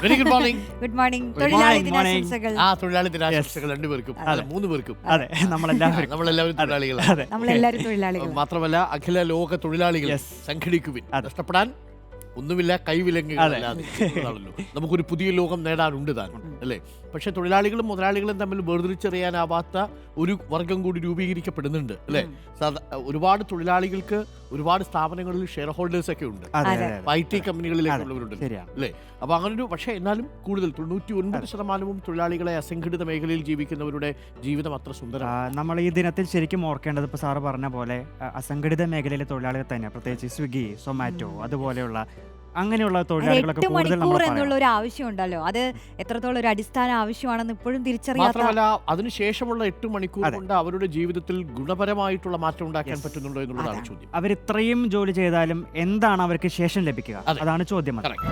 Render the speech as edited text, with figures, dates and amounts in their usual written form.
Very good morning. Good morning. Good തൊഴിലാളി morning. ദിനാശംസകൾ. തൊഴിലാളി ദിനാശംസകൾ രണ്ടുപേർക്കും, അല്ല 3 പേർക്കും. അതെ, നമ്മളെല്ലാവരും തൊഴിലാളികളാണ്. നമ്മളെല്ലാവരും തൊഴിലാളികൾ. മാത്രമല്ല അഖില ലോക തൊഴിലാളികൾ Yes. സംഘടിക്കുവിൻ. അതെ. നഷ്ടപ്പെടാൻ ഒന്നുമില്ല, കൈവിലങ്ങുകളല്ലാതെ. നമുക്ക് പുതിയ ലോകം നേടാനുണ്ട് താൻ, അല്ലേ? പക്ഷെ തൊഴിലാളികളും മുതലാളികളും തമ്മിൽ വേർതിരിച്ചറിയാനാവാത്ത ഒരു വർഗം കൂടി രൂപീകരിക്കപ്പെടുന്നുണ്ട്, അല്ലേ? ഒരുപാട് തൊഴിലാളികൾക്ക് ഒരുപാട് സ്ഥാപനങ്ങളിൽ ഷെയർ ഹോൾഡേഴ്സ് ഒക്കെ ഉണ്ട്, IT കമ്പനികളിലേക്ക് ഉള്ളവരുണ്ട്, അല്ലേ? അപ്പൊ അങ്ങനൊരു, പക്ഷെ എന്നാലും കൂടുതൽ 99% തൊഴിലാളികളെ അസംഘടിത മേഖലയിൽ ജീവിക്കുന്നവരുടെ ജീവിതം അത്ര സുന്ദരമാണ്. നമ്മൾ ഈ ദിനത്തിൽ ശരിക്കും ഓർക്കേണ്ടത് ഇപ്പൊ സാറ് പറഞ്ഞ പോലെ അസംഘടിത മേഖലയിലെ തൊഴിലാളികൾ തന്നെ, പ്രത്യേകിച്ച് സ്വിഗ്ഗി, സൊമാറ്റോ അതുപോലെയുള്ള അങ്ങനെയുള്ള തൊഴിലാളികളൊക്കെ 8 കൂടുതൽ മണിക്കൂർ എന്നുള്ള ഒരു ആവശ്യം ഉണ്ടല്ലോ, അത് എത്രത്തോളം ഒരു അടിസ്ഥാന ആവശ്യമാണെന്ന് ഇപ്പോഴും തിരിച്ചറിയാത്ത. മാത്രമല്ല അതിനുശേഷമുള്ള 8 മണിക്കൂർ കൊണ്ട് അവരുടെ ജീവിതത്തിൽ ഗുണപരമായിട്ടുള്ള മാറ്റം ഉണ്ടാക്കാൻ പറ്റുന്നുണ്ടോ എന്നുള്ളതാണ് ചോദ്യം. അവർ ഇത്രയും ജോലി ചെയ്താലും എന്താണ് അവർക്ക് ശേഷം ലഭിക്കുക? അതാണ് ചോദ്യം. Correct.